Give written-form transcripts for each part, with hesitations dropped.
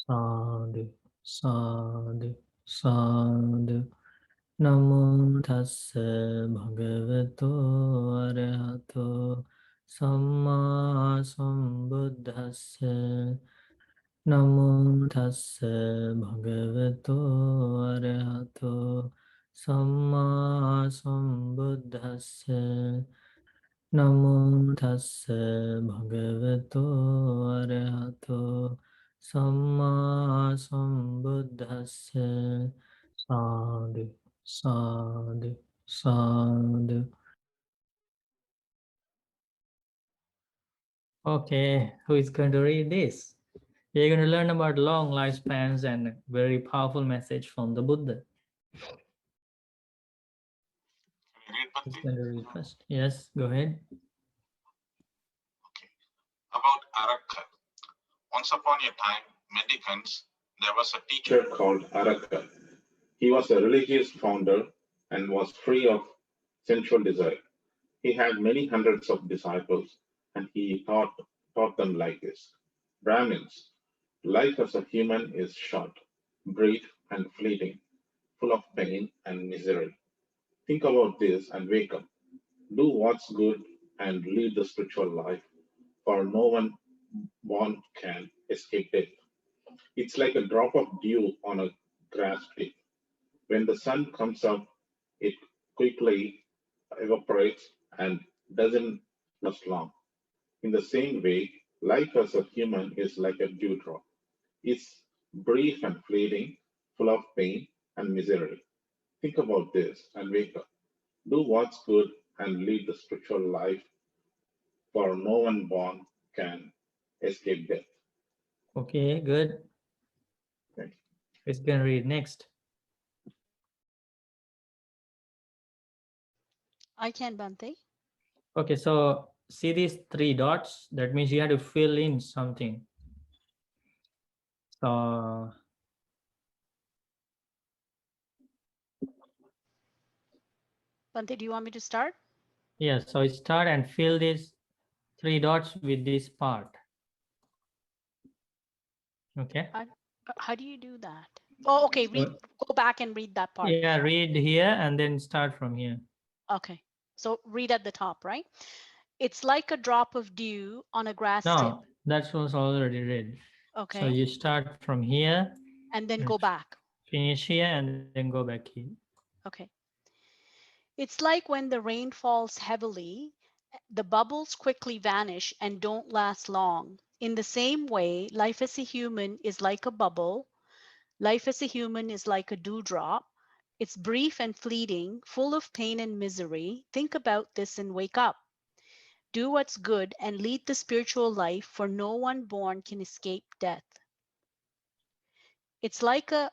Sadhu, sadhu, sadhu. Namo tassa bhagavato arahato samma sambuddhassa. Namo tassa bhagavato arahato samma sambuddhassa. Namo tassa bhagavato arahato samma sambuddhassa. Sadhu, sadhu, sadhu. Okay, who is going to read this? We're going to learn about long lifespans and very powerful message from the Buddha. Who's going to read first? Yes, go ahead. Okay. About Araka. Once upon a time, mendicants, there was a teacher called Araka. He was a religious founder and was free of sensual desire. He had many hundreds of disciples, and he taught them like this: Brahmins, life as a human is short, brief, and fleeting, full of pain and misery. Think about this and wake up. Do what's good and lead the spiritual life, for no one born can escape death. It's like a drop of dew on a grass blade. When the sun comes up, it quickly evaporates and doesn't last long. In the same way, life as a human is like a dewdrop. It's brief and fleeting, full of pain and misery. Think about this and wake up. Do what's good and lead the spiritual life, for no one born can escape death. Okay, good. Thank you. Who's going to read next? I can, Bante. Okay, so see these three dots? That means you have to fill in something. So Bante, do you want me to start? yeah, so start and fill these three dots with this part. Okay. How do you do that? Oh, okay. Go back and read that part. Yeah, read here and then start from here. Okay. So read at the top, right? It's like a drop of dew on a grass tip. No, that was already read. Okay. So you start from here and then go back. Finish here and then go back here. Okay. It's like when the rain falls heavily, the bubbles quickly vanish and don't last long. In the same way, life as a human is like a bubble. Life as a human is like a dewdrop. It's brief and fleeting, full of pain and misery. Think about this and wake up. Do what's good and lead the spiritual life, for no one born can escape death. It's like a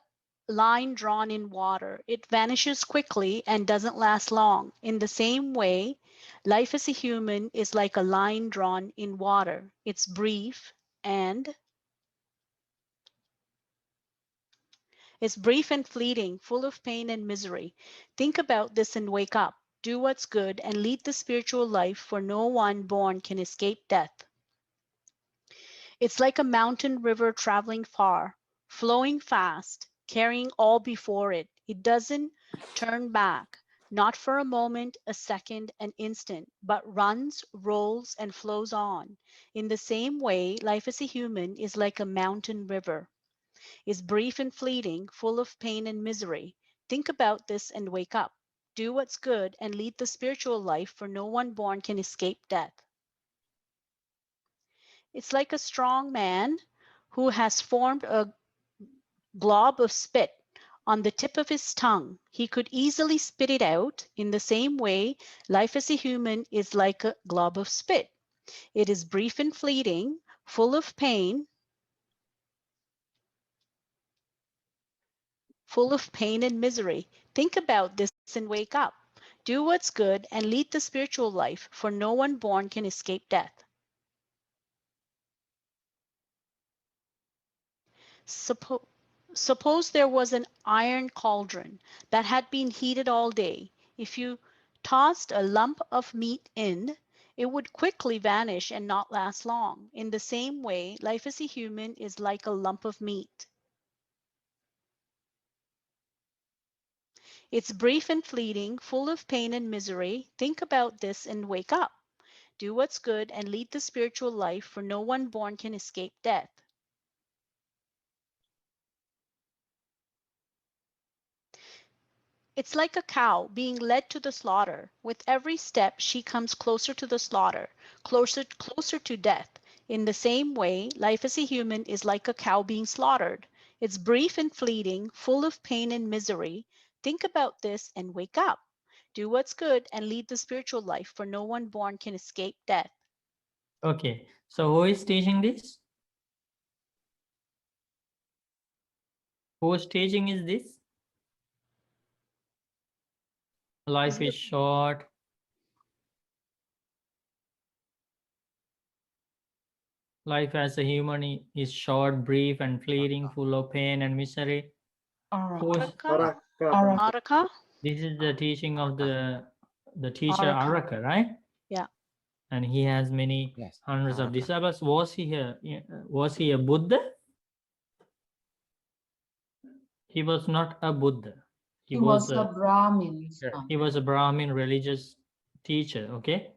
line drawn in water. It vanishes quickly and doesn't last long. In the same way, life as a human is like a line drawn in water. It's brief and fleeting, full of pain and misery. Think about this and wake up. Do what's good and lead the spiritual life, for no one born can escape death. It's like a mountain river traveling far, flowing fast, carrying all before it. It doesn't turn back, not for a moment, a second, an instant, but runs, rolls, and flows on. In the same way, life as a human is like a mountain river. Is brief and fleeting, full of pain and misery. Think about this and wake up. Do what's good and lead the spiritual life, for no one born can escape death. It's like a strong man who has formed a glob of spit on the tip of his tongue. He could easily spit it out. In the same way, life as a human is like a glob of spit. It is brief and fleeting, full of pain, and misery. Think about this and wake up. Do what's good and lead the spiritual life, for no one born can escape death. Suppose there was an iron cauldron that had been heated all day. If you tossed a lump of meat in, it would quickly vanish and not last long. In the same way, life as a human is like a lump of meat. It's brief and fleeting, full of pain and misery. Think about this and wake up. Do what's good and lead the spiritual life, for no one born can escape death. It's like a cow being led to the slaughter. With every step, she comes closer to the slaughter, closer to death. In the same way, life as a human is like a cow being slaughtered. It's brief and fleeting, full of pain and misery. Think about this and wake up. Do what's good and lead the spiritual life, for no one born can escape death. Okay, so who is teaching this? Whose teaching is this? Life is short. Life as a human is short, brief, and fleeting, full of pain and misery. Who's, Araka? this is the teaching of the teacher Araka. Araka, right? Yeah. And he has many Yes, hundreds of Araka. disciples. Was he a Buddha? He was not a Buddha. He was a Brahmin. He was a Brahmin religious teacher, okay?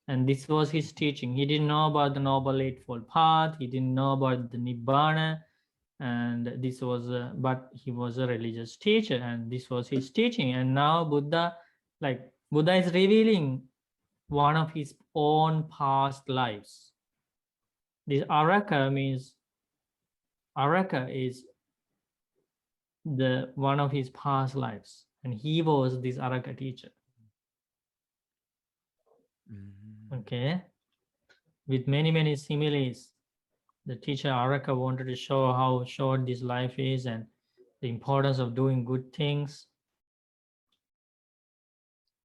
And this was his teaching. He didn't know about the Noble Eightfold Path. He didn't know about the Nibbana. And this was, but he was a religious teacher, and this was his teaching. And now Buddha is revealing one of his own past lives. This Araka is the one of his past lives, and he was this Araka teacher. Okay, with many similes. The teacher Araka wanted to show how short this life is and the importance of doing good things,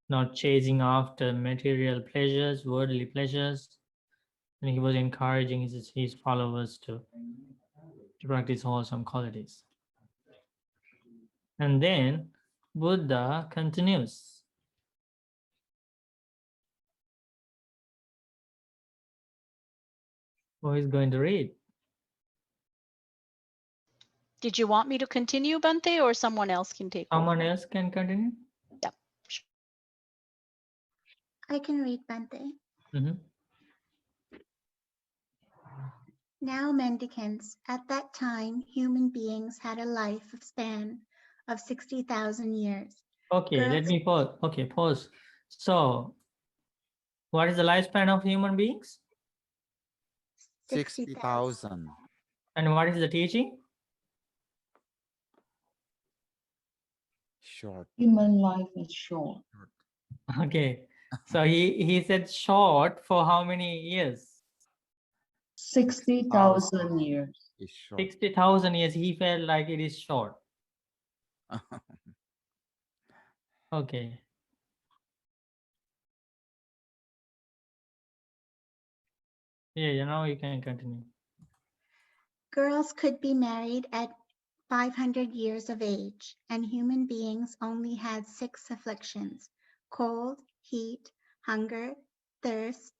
not chasing after material pleasures, worldly pleasures. And he was encouraging his followers to practice wholesome qualities. And then Buddha continues. Who is going to read? Did you want me to continue, Bante, or someone else can take Someone over? else can continue? Yep. I can read Bante. Mm-hmm. Now, mendicants, at that time, human beings had a life span of 60,000 years. Okay, let me pause. Okay, pause. So, what is the lifespan of human beings? 60,000. And what is the teaching? Short. Human life is short. Okay, so he said short for how many years? 60,000 years. Is short. 60,000 years. He felt like it is short. Okay. Yeah, now you can continue. Girls could be married at 500 years of age, and human beings only had 6 afflictions: cold, heat, hunger, thirst,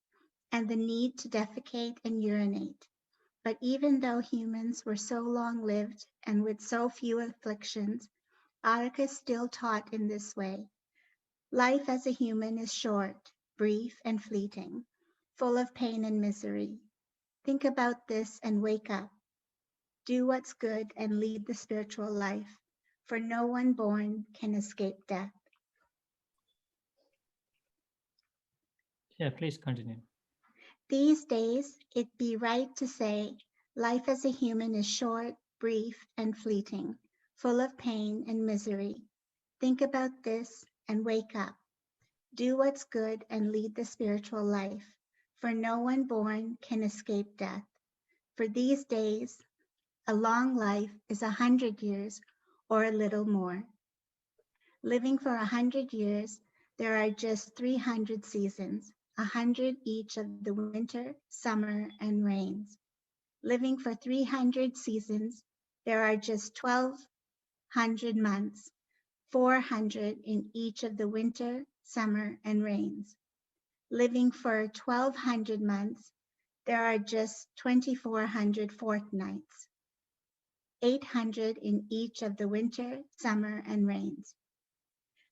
and the need to defecate and urinate. But even though humans were so long-lived and with so few afflictions, Araka still taught in this way. Life as a human is short, brief, and fleeting, full of pain and misery. Think about this and wake up. Do what's good and lead the spiritual life, for no one born can escape death. Yeah, please continue. These days, it'd be right to say, life as a human is short, brief, and fleeting, full of pain and misery. Think about this and wake up. Do what's good and lead the spiritual life, for no one born can escape death. For these days, a long life is 100 years or a little more. Living for 100 years, there are just 300 seasons, 100 each of the winter, summer, and rains. Living for 300 seasons, there are just 1,200 months, 400 in each of the winter, summer, and rains. Living for 1200 months, there are just 2400 fortnights, 800 in each of the winter, summer, and rains.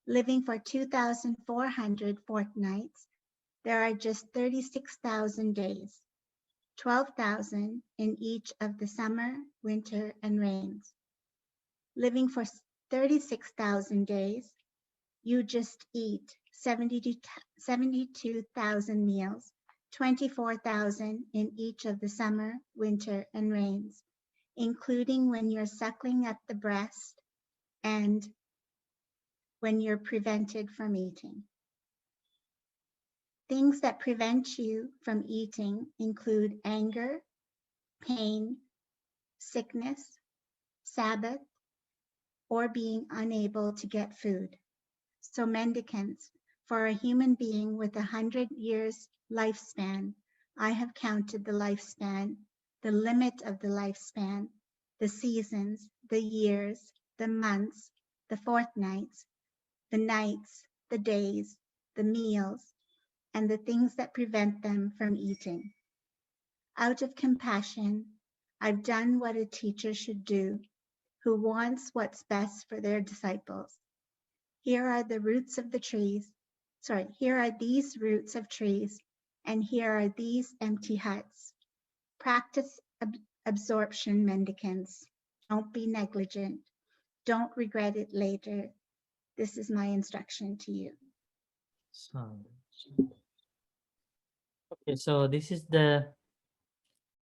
Living for 2400 fortnights, there are just 36,000 days, 12,000 in each of the summer, winter, and rains. Living for 36,000 days, you just eat 72,000 meals, 24,000 in each of the summer, winter, and rains, including when you're suckling at the breast and when you're prevented from eating. Things that prevent you from eating include anger, pain, sickness, Sabbath, or being unable to get food. So mendicants, for a human being with 100 years lifespan, I have counted the lifespan, the limit of the lifespan, the seasons, the years, the months, the fortnights, the nights, the days, the meals, and the things that prevent them from eating. Out of compassion, I've done what a teacher should do, who wants what's best for their disciples. Here are the roots of the trees. Here are these roots of trees, and here are these empty huts. Practice absorption, mendicants. Don't be negligent. Don't regret it later. This is my instruction to you. Okay, so these are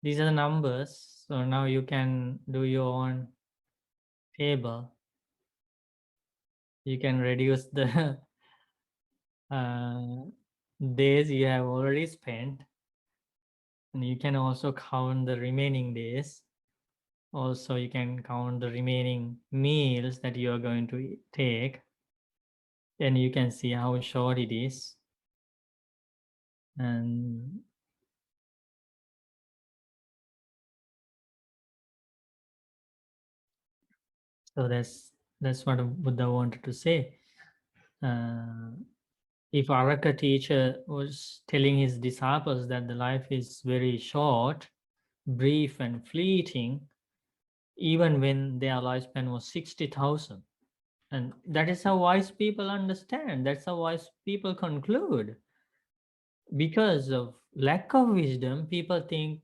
the numbers. So now you can do your own table. You can reduce the days you have already spent, and you can also count the remaining days. Also, you can count the remaining meals that you are going to take. Then you can see how short it is. And so that's what Buddha wanted to say. If Araka teacher was telling his disciples that the life is very short, brief, and fleeting, even when their lifespan was 60,000, and that is how wise people understand. That's how wise people conclude. Because of lack of wisdom, people think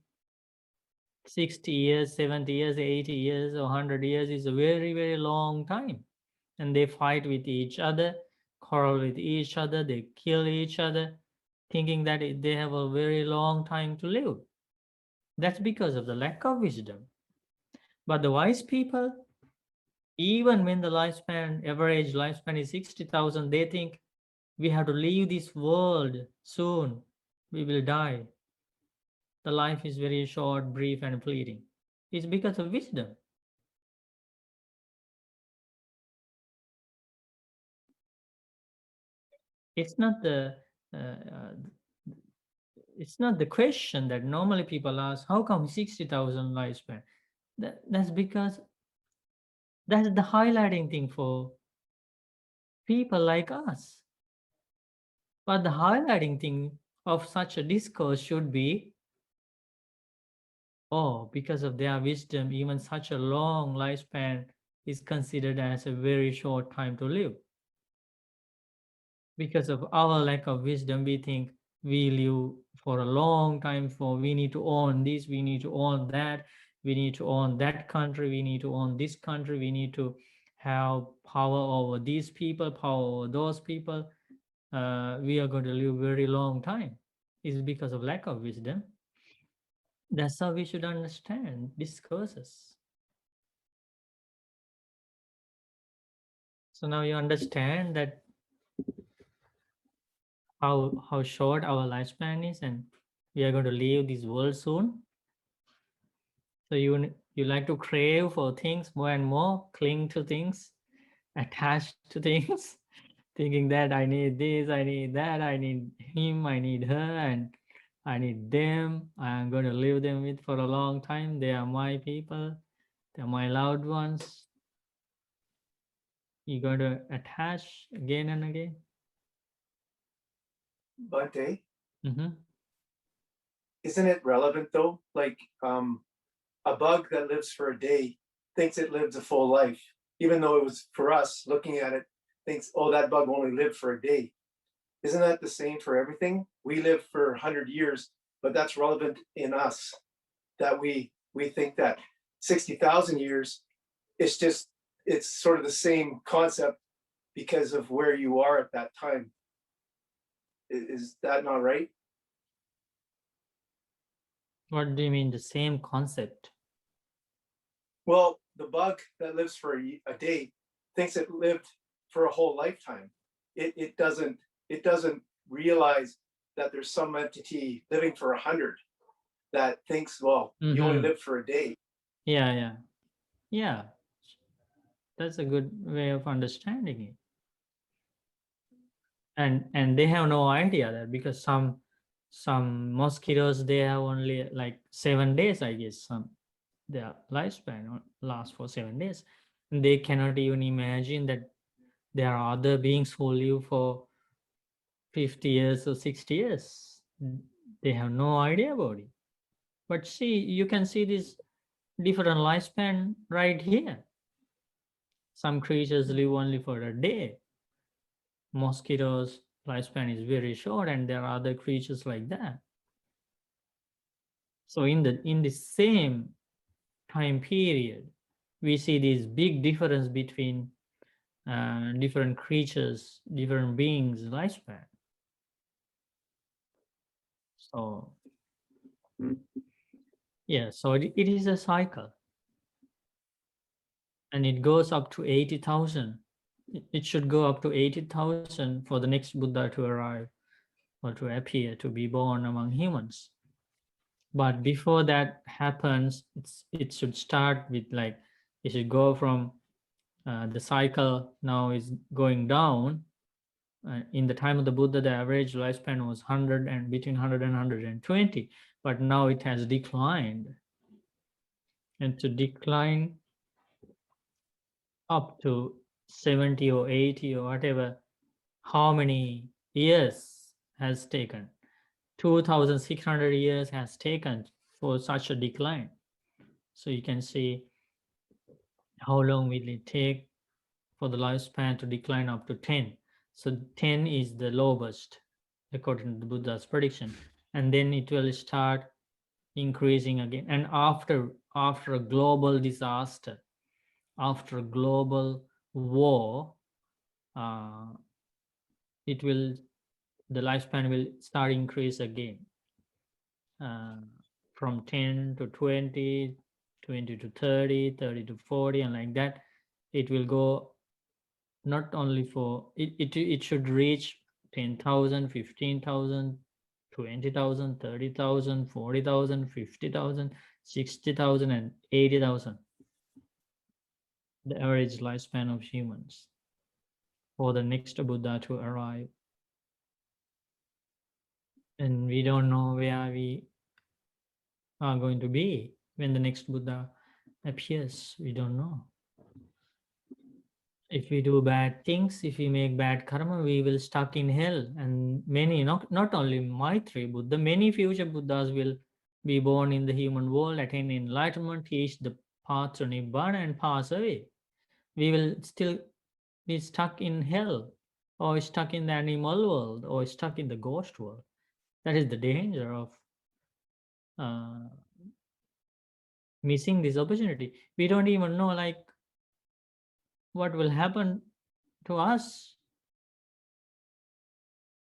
60 years, 70 years, 80 years, or 100 years is a very, very long time. And they fight with each other, quarrel with each other, they kill each other, thinking that they have a very long time to live. That's because of the lack of wisdom. But the wise people, even when the average lifespan is 60,000, they think we have to leave this world soon. We will die. The life is very short, brief, and fleeting. It's because of wisdom. It's not the question that normally people ask, how come 60,000 lifespan? That's because that's the highlighting thing for people like us. But the highlighting thing of such a discourse should be, oh, because of their wisdom, even such a long lifespan is considered as a very short time to live. Because of our lack of wisdom, we think we live for a long time, we need to own this, we need to own that, we need to own that country, we need to own this country, we need to have power over these people, power over those people. We are going to live very long time. It's because of lack of wisdom. That's how we should understand discourses. So now you understand that how short our lifespan is, and we are going to leave this world soon. So you like to crave for things more and more, cling to things, attach to things, thinking that I need this, I need that, I need him, I need her, and I need them. I'm going to live them with for a long time. They are my people. They're my loved ones. You're going to attach again and again. But Mhm. Isn't it relevant though? Like a bug that lives for a day thinks it lived a full life, even though it was, for us looking at it, thinks, oh, that bug only lived for a day. Isn't that the same for everything? We live for 100 years, but that's relevant in us, that we think that 60,000 years, it's sort of the same concept because of where you are at that time. Is that not right? What do you mean the same concept? Well, the bug that lives for a day thinks it lived for a whole lifetime. It doesn't realize that there's some entity living for 100 that thinks, well, you only Mhm. lived for a day. Yeah. That's a good way of understanding it. And they have no idea that, because some mosquitoes, they have only like 7 days, I guess. Their lifespan lasts for 7 days. And they cannot even imagine that there are other beings who live for 50 years or 60 years. They have no idea about it. But see, you can see this different lifespan right here. Some creatures live only for a day. Mosquitoes' lifespan is very short, and there are other creatures like that. So in the same time period, we see this big difference between different creatures, different beings' lifespan. So yeah, so it is a cycle, and it goes up to 80,000. It should go up to 80,000 for the next Buddha to arrive or to appear, to be born among humans. But before that happens, it should start with, like, it should go from the cycle now is going down. In the time of the Buddha, the average lifespan was 100 and between 100 and 120, but now it has declined. And to decline up to 70 or 80 or whatever, how many years has taken? 2,600 years has taken for such a decline. So you can see how long will it take for the lifespan to decline up to 10. So 10 is the lowest according to the Buddha's prediction, and then it will start increasing again. And after a global disaster, after a global war, the lifespan will start increase again, from 10 to 20, 20 to 30, 30 to 40, and like that. It will go, not only for it should reach 10,000, 15,000, 20,000, 30,000, 40,000, 50,000, 60,000, and 80,000. The average lifespan of humans for the next Buddha to arrive. And we don't know where we are going to be when the next Buddha appears. We don't know. If we do bad things, if we make bad karma, we will stuck in hell. And many, not only Maitri Buddha, many future Buddhas will be born in the human world, attain enlightenment, teach the path to Nibbana, and pass away. We will still be stuck in hell, or stuck in the animal world, or stuck in the ghost world. That is the danger of missing this opportunity. We don't even know, like, what will happen to us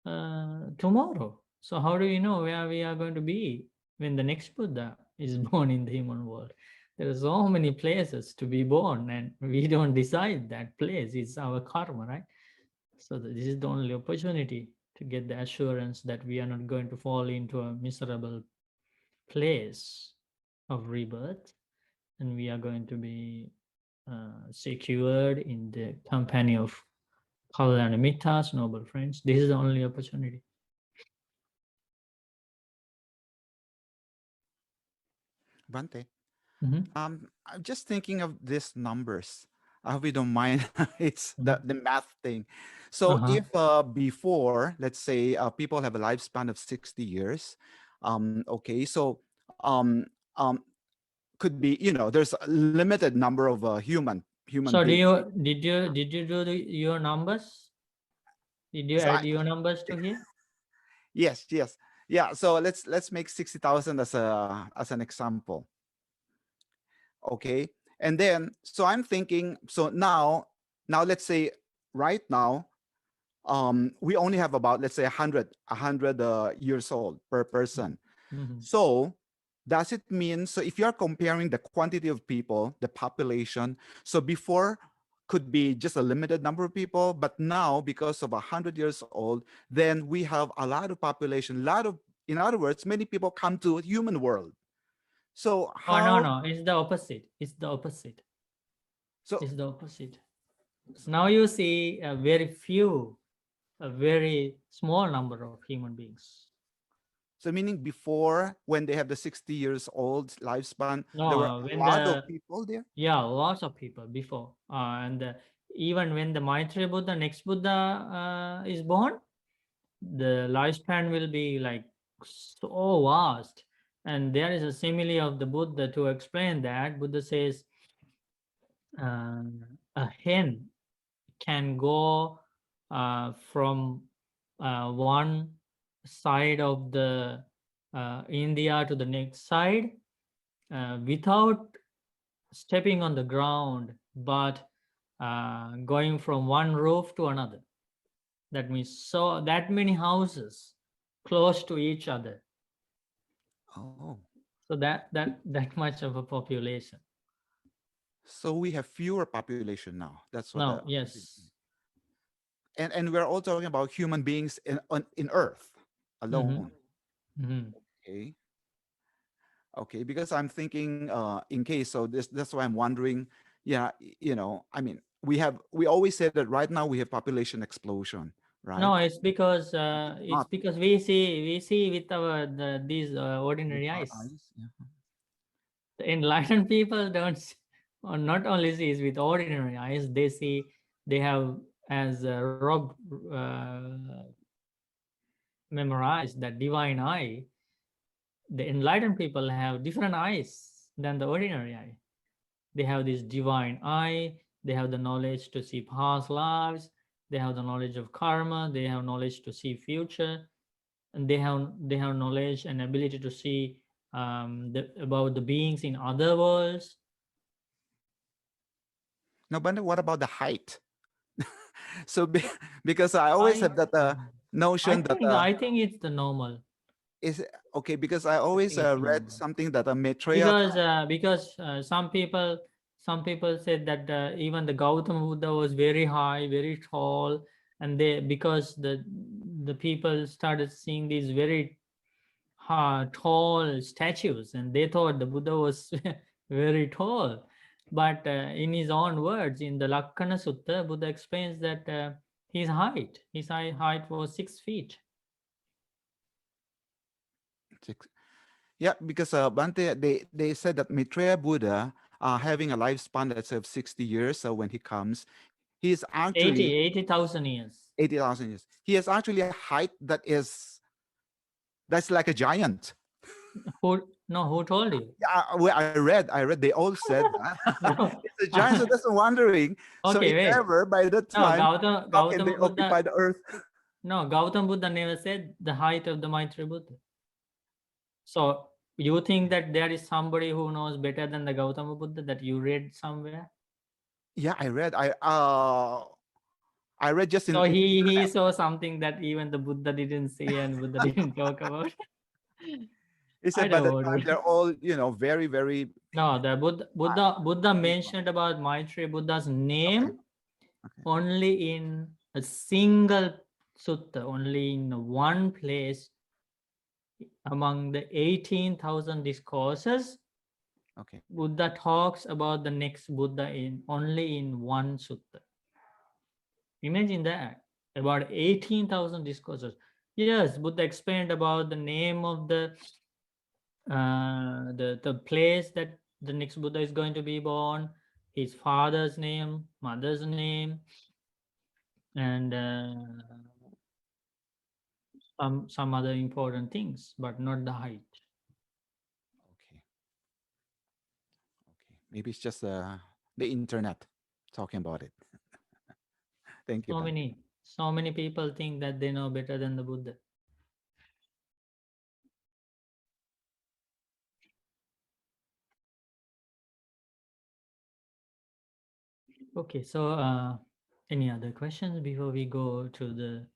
tomorrow. So how do we know where we are going to be when the next Buddha is born in the human world? There are so many places to be born, and we don't decide that place. It's our karma, right? So this is the only opportunity to get the assurance that we are not going to fall into a miserable place of rebirth, and we are going to be secured in the company of Kalyanamitas, noble friends. This is the only opportunity. Bante, Mhm. I'm just thinking of these numbers. I hope you don't mind. It's Mhm. the math thing. So Uh-huh. if before, let's say, people have a lifespan of 60 years, okay, so um, um, could be, there's a limited number of human So beings. did you do your numbers? Did you So add your numbers to here? yes, yes, yeah. So let's make 60,000 as an example. Okay, and then so I'm thinking. So now let's say right now, we only have about, let's say, 100 years old per person. Mhm. So does it mean, so if you're comparing the quantity of people, the population, so before could be just a limited number of people, but now because of 100 years old, then we have a lot of population, in other words, many people come to human world. So Oh, no, how, no, it's the opposite. It's the opposite. so It's the opposite. Now you see a very small number of human beings. so meaning before, when they have the 60 years old lifespan, there were No, a when lot of the people there. yeah, lots of people before, even when the Maitreya Buddha, next Buddha, is born, the lifespan will be like so vast. And there is a simile of the Buddha to explain that. Buddha says, uh, a hen can go from one side of the India to the next side without stepping on the ground, but going from one roof to another. That means so that many houses close to each other. Oh, So that much of a population. so we have fewer population now. That's what No, yes. and we're all talking about human beings in Earth Mm-hmm. alone. Mm-hmm. Okay, okay. Because I'm thinking, in case, so that's why I'm wondering. Yeah, I mean, we always say that right now we have population explosion, right? No, it's because Not we see with these with ordinary our eyes. eyes. Yeah. The enlightened people don't or not only sees with ordinary eyes, they see, they have as Rob memorized that divine eye. The enlightened people have different eyes than the ordinary eye. They have this divine eye, they have the knowledge to see past lives, they have the knowledge of karma, they have knowledge to see future, and they have knowledge and ability to see about the beings in other worlds. No, but what about the height? So because I always I have that I notion that think I think it's the normal. is okay, because I I always think it's read normal. something that a Maitreya. Because some people said that even the Gautama Buddha was very high, very tall, and they because the people started seeing these very tall statues, and they thought the Buddha was very tall. But in his own words, in the Lakkana Sutta, Buddha explains that his height was 6 feet. Yeah, because Bante, they said that Maitreya Buddha, having a lifespan, let's say, of 60 years, so when he comes, he is actually 80,000 years. 80,000 years. He has actually a height that's like a giant. Who told you? Yeah, well, I read they all said that. No. It's a giant, so that's what I'm wondering. So Okay, if wait. ever by that No, time, how can they Gautama occupy Buddha. the earth? No, Gautama Buddha never said the height of the Maitreya Buddha. So you think that there is somebody who knows better than the Gautama Buddha that you read somewhere? Yeah, I read just So in he saw something that even the Buddha didn't see and Buddha didn't talk about. he I said by don't the know. time they're all, very, very No, the Buddha mentioned about Maitreya Buddha's okay. name Okay. only in a single sutta, only in one place among the 18,000 discourses. Okay. Buddha talks about the next Buddha only in one sutta. Imagine that, about 18,000 discourses. Yes, Buddha explained about the name of the place that the next Buddha is going to be born. his father's name, mother's name, and some other important things, but not the height. Okay. Okay. Maybe it's just the internet talking about it. Thank you, So Bante. many people think that they know better than the Buddha. Okay, so any other questions before we go to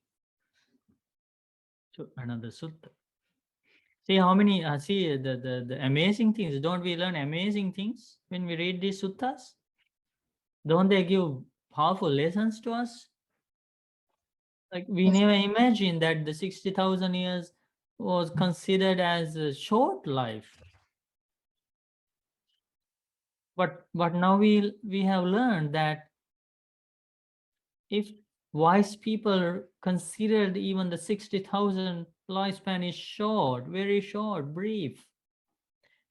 another sutta? See how many see the amazing things. Don't we learn amazing things when we read these suttas? Don't they give powerful lessons to us? Like we Yes. never imagined that the 60,000 years was considered as a short life. But now we have learned that if wise people considered even the 60,000 lifespan is short, very short, brief,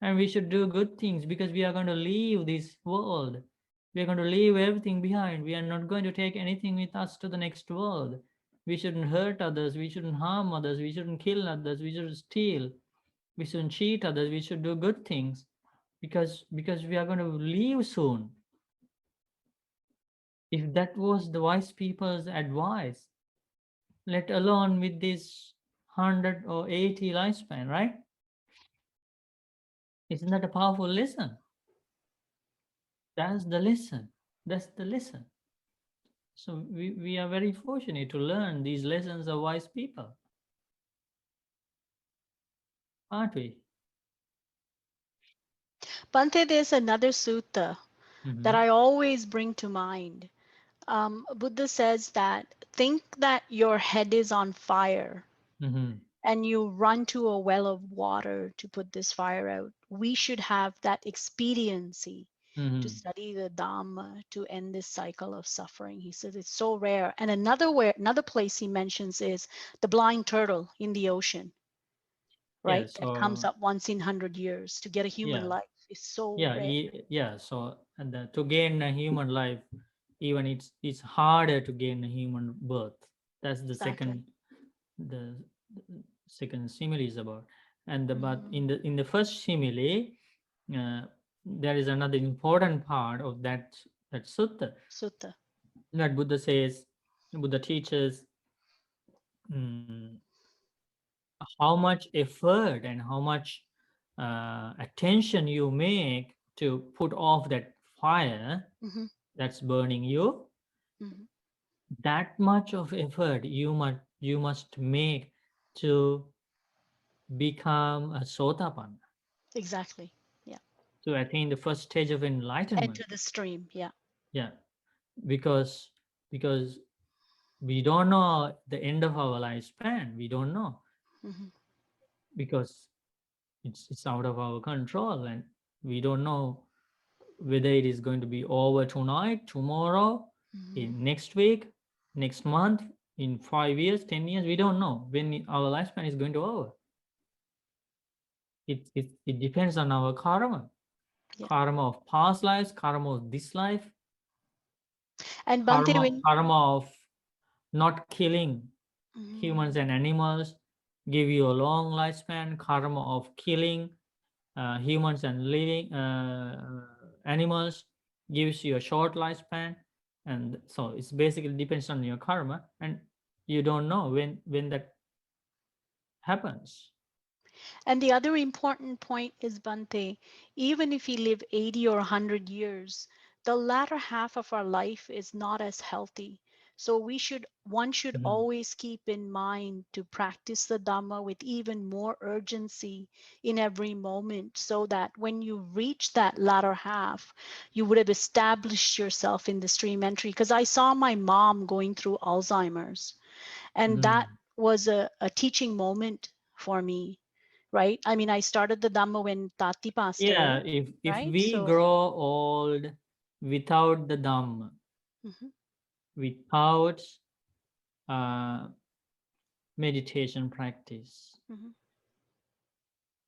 and we should do good things because we are going to leave this world. We are going to leave everything behind. We are not going to take anything with us to the next world. We shouldn't hurt others. We shouldn't harm others. We shouldn't kill others. We shouldn't steal. We shouldn't cheat others. We should do good things because we are going to leave soon. If that was the wise people's advice, let alone with this 100 or 80 lifespan, right? Isn't that a powerful lesson? That's the lesson. That's the lesson. So we are very fortunate to learn these lessons of wise people, aren't we? Bante, there's another sutta that I always bring to mind. Buddha says that think that your head is on fire and you run to a well of water to put this fire out. We should have that expediency to study the Dhamma to end this cycle of suffering. He says it's so rare. And another place he mentions is the blind turtle in the ocean, right? Yes. That comes up once in 100 years to get a human Yeah. life. Is so Yeah. rare. Yeah. So to gain a human life, even it's harder to gain a human birth. That's the Exactly. the second simile is about. And but in the first simile, there is another important part of that sutta Sutta. that Buddha teaches how much effort and how much attention you make to put off that fire that's burning you. That much of effort you must make to become a sotapanna, Exactly. Yeah. to attain the first stage of enlightenment. Enter the stream. Yeah. Yeah, because we don't know the end of our lifespan. We don't know because it's out of our control, and we don't know whether it is going to be over tonight, tomorrow, in next week, next month, in 5 years, 10 years. We don't know when our lifespan is going to over. It depends on our karma. Yeah. Karma of past lives, karma of this life, And Bante, karma of not killing humans and animals give you a long lifespan. Karma of killing humans and living animals gives you a short lifespan. And so it's basically depends on your karma, and you don't know when that happens. And the other important point is, Bante, even if we live 80 or 100 years, the latter half of our life is not as healthy. So one should always keep in mind to practice the Dhamma with even more urgency in every moment, so that when you reach that latter half, you would have established yourself in the stream entry. Because I saw my mom going through Alzheimer's, and that was a teaching moment for me. Right? I mean, I started the Dhamma when Tati passed Yeah, away. if Right? we So, grow old without the Dhamma, without meditation practice,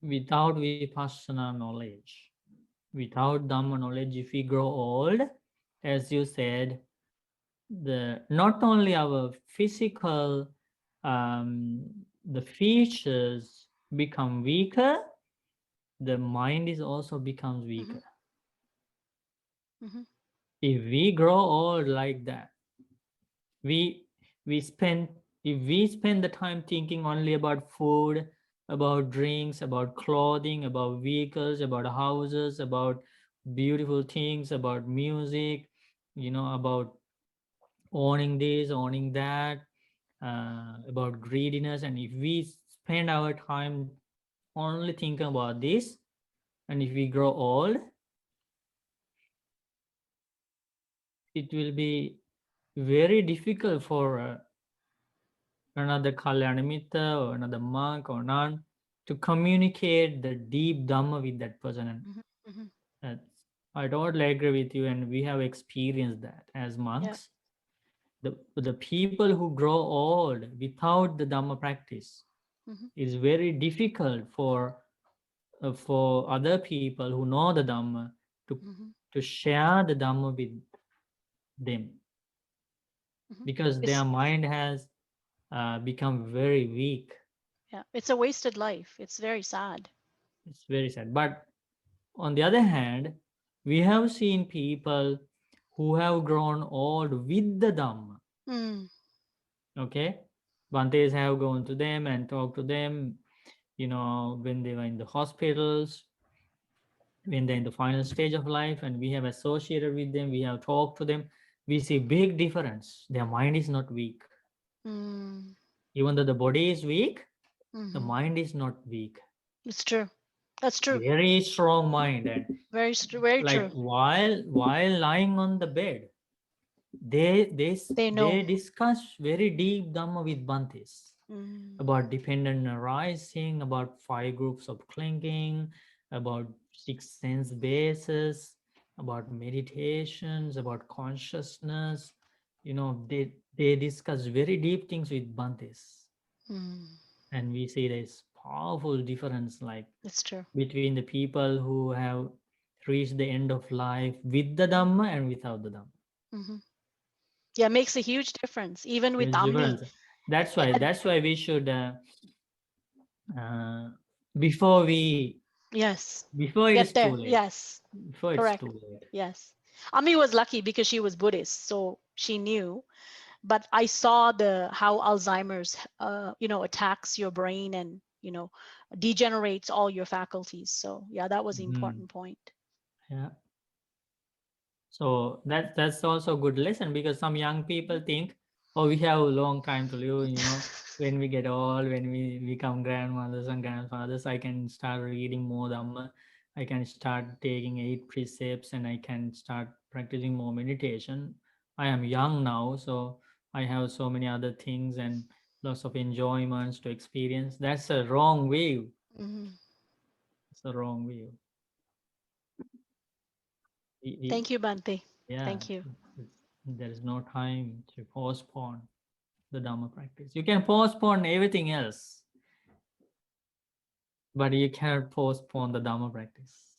without vipassana knowledge, Without Dhamma knowledge, if we grow old, as you said, not only our physical, the features become weaker, the mind is also becomes weaker. Mhm. If we grow old like that, we spend, if we spend the time thinking only about food, about drinks, about clothing, about vehicles, about houses, about beautiful things, about music, about owning this, owning that, about greediness, and if we spend our time only thinking about this, and if we grow old, it will be very difficult for another Kalyanamitta or another monk or nun to communicate the deep Dhamma with that person. And Mhm. that's, I totally agree with you, and we have experienced that as monks. The people who grow old without the Dhamma practice, is very difficult for other people who know the Dhamma to share the Dhamma with them, because their mind has become very weak. Yeah, it's a wasted life. It's very sad. It's very sad. But on the other hand, we have seen people who have grown old with the Dhamma. Okay, Bhantes have gone to them and talked to them, when they were in the hospitals, when they're in the final stage of life, and we have associated with them, we have talked to them, we see big difference. Their mind is not weak. Even though the body is weak, the mind is not weak. It's true. That's true. Very strong mind. And Very like true. while lying on the bed, they know. discuss very deep Dhamma with Bhantes, about dependent arising, about 5 groups of clinging, about 6 sense bases, about meditations, about consciousness. They discuss very deep things with Bhantes. And we see there's powerful difference, like It's true. between the people who have reached the end of life with the Dhamma and without the Dhamma. Yeah, it makes a huge difference, even with Huge Ammi. difference. That's why we should before it Get is there. too late. Yes. Before it's Correct. too late. Yes. Ammi was lucky because she was Buddhist, so she knew. But I saw how Alzheimer's, attacks your brain and, degenerates all your faculties. So yeah, that was the important point. Yeah. So that's also a good lesson, because some young people think, oh, we have a long time to live, when we get old, when we become grandmothers and grandfathers, I can start reading more Dhamma, I can start taking 8 precepts, and I can start practicing more meditation. I am young now, so I have so many other things and lots of enjoyments to experience. That's a wrong view. It's a wrong view. Thank you, Bhante. Yeah, Thank you. there is no time to postpone the Dhamma practice. You can postpone everything else, but you cannot postpone the Dhamma practice.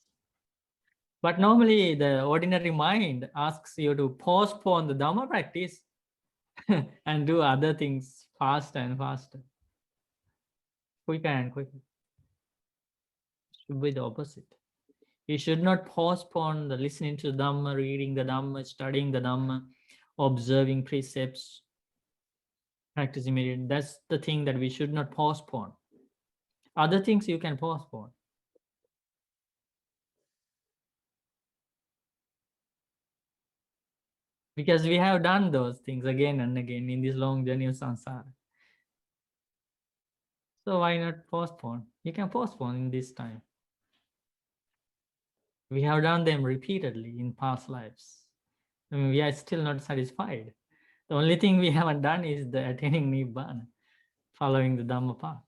But normally the ordinary mind asks you to postpone the Dhamma practice and do other things faster and faster, quicker and quicker. It should be the opposite. You should not postpone the listening to the Dhamma, reading the Dhamma, studying the Dhamma, observing precepts, practicing meditation. That's the thing that we should not postpone. Other things you can postpone. Because we have done those things again and again in this long journey of samsara. So why not postpone? You can postpone in this time. We have done them repeatedly in past lives. I mean, we are still not satisfied. The only thing we haven't done is the attaining Nibbana, following the Dhamma path.